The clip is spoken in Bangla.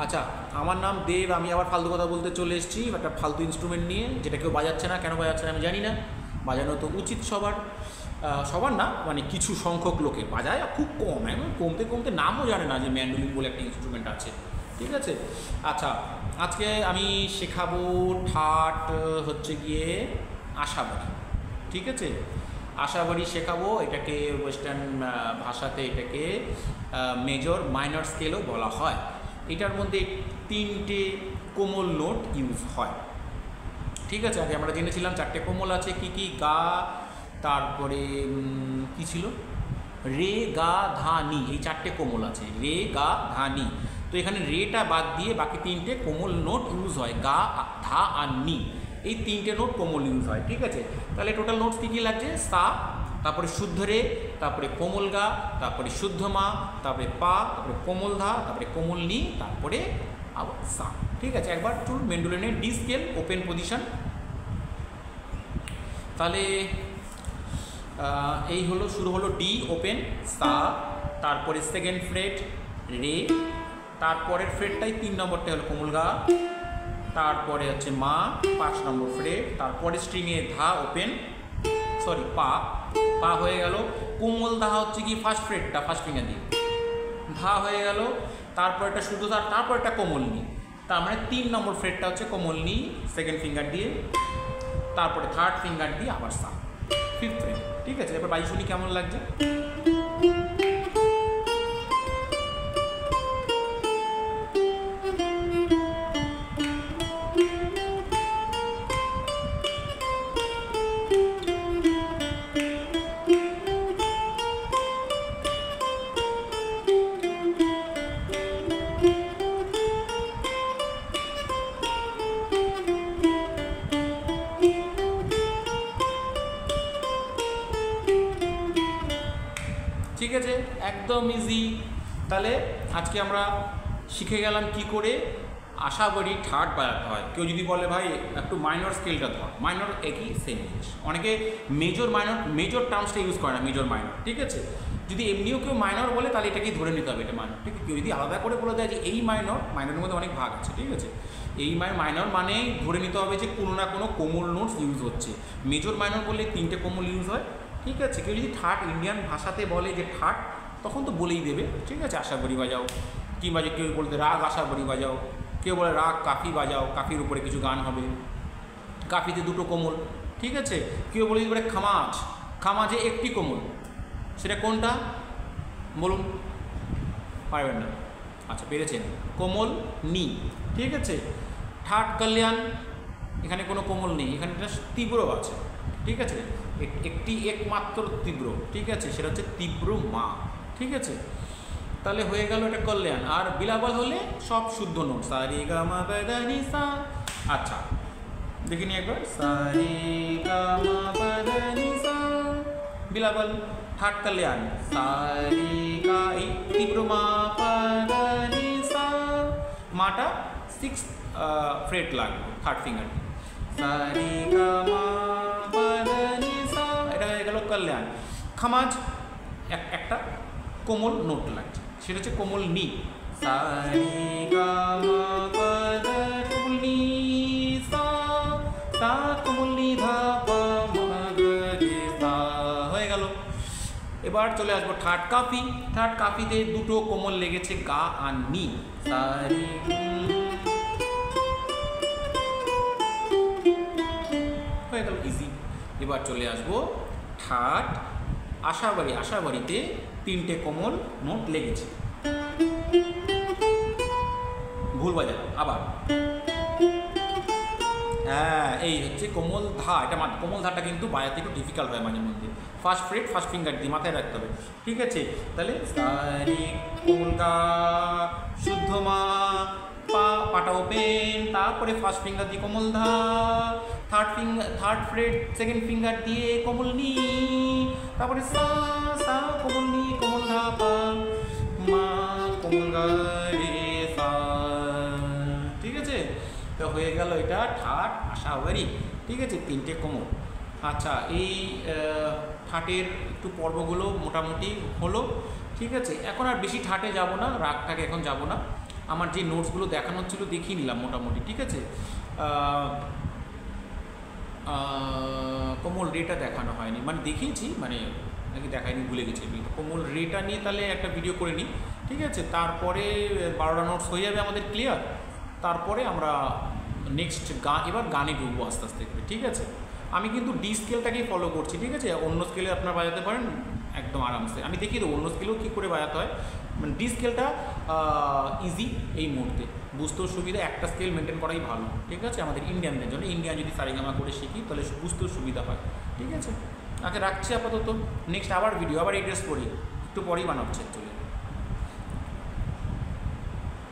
আচ্ছা, আমার নাম দেব। আমি আবার ফালতু কথা বলতে চলে এসেছি একটা ফালতু ইনস্ট্রুমেন্ট নিয়ে, যেটা কেউ বাজাচ্ছে না। কেন বাজাচ্ছে না আমি জানি না, বাজানো তো উচিত সবার। সবার না, মানে কিছু সংখ্যক লোকে বাজায়, খুব কম, এখন কমতে কমতে নামও জানে না যে ম্যান্ডোলিন বলে একটা ইনস্ট্রুমেন্ট আছে। ঠিক আছে। আচ্ছা, আজকে আমি শেখাবো ঠাট, হচ্ছে গিয়ে আশাবাড়ি। ঠিক আছে, আশাবাড়ি শেখাবো। এটাকে ওয়েস্টার্ন ভাষাতে এটাকে মেজর মাইনর স্কেলও বলা হয়। এটার মধ্যে তিনটে কোমল নোট ইউজ হয়। ঠিক আছে, আগে আমরা জেনেছিলাম চারটে কোমল আছে কি কি, গা, তারপরে কি ছিল, রে, গা, ধা, নি, এই চারটে কোমল আছে, রে, গা, ধা, নি। তো এখানে রেটা বাদ দিয়ে বাকি তিনটে কোমল নোট ইউজ হয়, গা, ধা আর নি। এই তিনটে নোট কোমল ইউজ হয়। ঠিক আছে, তাহলে টোটাল নোটস কী কী লাগছে, সা, তারপরে শুদ্ধ রে, তারপরে কোমল গা, তারপরে শুদ্ধ মা, তারপরে পা, তারপরে কোমল ধা, তারপরে কোমল নি, তারপরে আবার সা। ঠিক আছে, একবার চুল মেন্ডোলিনের ডি স্কেল ওপেন পজিশন। তাহলে এই হলো, শুরু হলো ডি ওপেন, সা, তারপরে সেকেন্ড ফ্রেট রে, তারপরের ফ্রেটটাই 3 নম্বরটা হলো কোমল গা, তারপরে হচ্ছে মা 5 নম্বর ফ্রেট, তারপরে স্ট্রিংয়ে ধা ওপেন, সরি পা, পা হয়ে গেল। কোমল ধা হচ্ছে কি ফার্স্ট ফ্রেটটা, ফার্স্ট ফিঙ্গার দিয়ে ধা হয়ে গেল, তারপর এটা শুধু ধা, তারপর এটা কোমল নি, তার মানে 3 নম্বর ফ্রেটটা হচ্ছে কোমল নি সেকেন্ড ফিঙ্গার দিয়ে, তারপরে থার্ড ফিঙ্গার দিয়ে আবার সা, ফিফথ ফ্রেট। ঠিক আছে, এবার বাজি শুনি কেমন লাগছে। ঠিক আছে, একদম ইজি। তাহলে আজকে আমরা শিখে গেলাম কি করে আশাবাড়ি ঠাট বাজাতে হয়। কেউ যদি বলে ভাই একটু মাইনর স্কেলটা ধর, মাইনর একই সেম জিনিস। অনেকে মেজর মাইনর, মেজর টার্মসটা ইউজ করে না, মেজর মাইনর। ঠিক আছে, যদি এমনিও কেউ মাইনর বলে তাহলে এটাকেই ধরে নিতে হবে, এটা মাইনর। ঠিক আছে, কেউ যদি আলাদা করে বলে দেয় যে এই মাইনর, মাইনরের মধ্যে অনেক ভাগ আছে। ঠিক আছে, এই মাইনর মানেই ধরে নিতে হবে যে কোনো না কোনো কোমল নোটস ইউজ হচ্ছে। মেজর মাইনর বললে 3টে কোমল ইউজ হয়। ঠিক আছে, কেউ যদি ঠাট ইন্ডিয়ান ভাষাতে বলে যে ঠাট, তখন তো বলেই দেবে। ঠিক আছে, আশাবাড়ি বাজাও, কিংবা যে কেউ বলতে রাগ আশাবাড়ি বাজাও, কেউ বলে রাগ কাফি বাজাও, কাফির উপরে কিছু গান হবে, কাফিতে 2টো কোমল। ঠিক আছে, কেউ বলে বলে খামাজ, খামাজে 1টি কোমল, সেটা কোনটা বলুন, পারবেন না। আচ্ছা, পেরেছেন, কোমল নি। ঠিক আছে, ঠাট কল্যাণ, এখানে কোনো কোমল নেই, এখানে একটা তীব্র আছে। ঠিক আছে, একটি একমাত্র তীব্র। ঠিক আছে, সেটা হচ্ছে তীব্র মা। ঠিক আছে, তাহলে হয়ে গেল এটা কল্যাণ। আর বিলাবল হলে সব শুদ্ধ নোট, সারি গা মা পা ধা নি সা। আচ্ছা, দেখিনি একবার, সারি গা মা পা ধা নি সা, বিলাবল। ঠাট কল্যাণ, সারি গা, এই তীব্র মা পা ধা নি সা, মাটা 6th ফ্রেট লাগবে থার্ড ফিঙ্গার, সারি গা মা পা ধা নি সা, এটা হয়ে গেল কল্যাণ। খামাজ একটা কোমল নোট লাগছে, সেটা হচ্ছে কোমল নি, সারি গা মা পা ধা, কোমল নি সা, সা কোমল নি ধা পা মা গা রে সা, হয়ে গেল। এবার চলে আসবো ঠাট কাফি। ঠাট কাফিতে 2টো কোমল লেগেছে, গা আর নি, সারি, হয়ে গেল, ইজি। এবার চলে আসবো ঠাট আশাবাড়ি। আশাবাড়িতে 3টে কোমল নোট লেগেছে, ভুল বাজালাম আবার। হ্যাঁ, এই হচ্ছে কোমল ধা। এটা কোমল ধাটা কিন্তু বাজাতে একটু ডিফিকাল্ট হয় মাঝে মধ্যে, ফার্স্ট ফ্রেট ফার্স্ট ফিঙ্গার দিয়ে মাথায় রাখতে হবে। ঠিক আছে, তাহলে সারি কোমল গা, শুদ্ধ মা, পা, পাটা ওপেন, তারপরে ফার্স্ট ফিঙ্গার দিয়ে কোমল ধা, থার্ড ফ্রেট সেকেন্ড ফিঙ্গার দিয়ে কোমল নি, তারপরে সা, সা কোমল নি, কোমল ধা পা মা, কোমল গা রে সা। ঠিক আছে, তো হয়ে গেল এটা ঠাট আশাবাড়ি। ঠিক আছে, 3টে কোমল। আচ্ছা, এই ঠাটের একটু পর্বগুলো মোটামুটি হলো। ঠিক আছে, এখন আর বেশি ঠাটে যাব না, রাগটাকে এখন যাব না। আমার যে নোটসগুলো দেখানো হচ্ছিলো দেখিয়ে নিলাম মোটামুটি, ঠিক আছে। কোমল রেটা দেখানো হয়নি, মানে দেখিয়েছি, মানে নাকি দেখায়নি ভুলে গেছি আমি। কোমল রেটা নিয়ে তাহলে একটা ভিডিও করে নিই, ঠিক আছে। তারপরে 12টা নোটস হয়ে যাবে আমাদের ক্লিয়ার। তারপরে আমরা নেক্সট এবার গানে ঢুকবো আস্তে আস্তে করে, ঠিক আছে। আমি কিন্তু ডি স্কেলটাকেই ফলো করছি, ঠিক আছে। অন্য স্কেলে আপনারা বাজাতে পারেন একদম আরামসে, আমি দেখিয়ে দেবো অন্য স্কেলেও কী করে বাজাতে হয়। মানে ডি স্কেলটা ইজি এই মুহূর্তে, বুঝতেও সুবিধা, একটা স্কেল মেনটেন করাই ভালো, ঠিক আছে, আমাদের ইন্ডিয়ানদের জন্য। ইন্ডিয়ান যদি সারেগামা করে শিখি তাহলে বুঝতেও সুবিধা হয়, ঠিক আছে। আচ্ছা রাখছি আপাতত, নেক্সট আবার ভিডিও, আবার এই ড্রেস পরি, একটু পরেই বানাচ্ছি।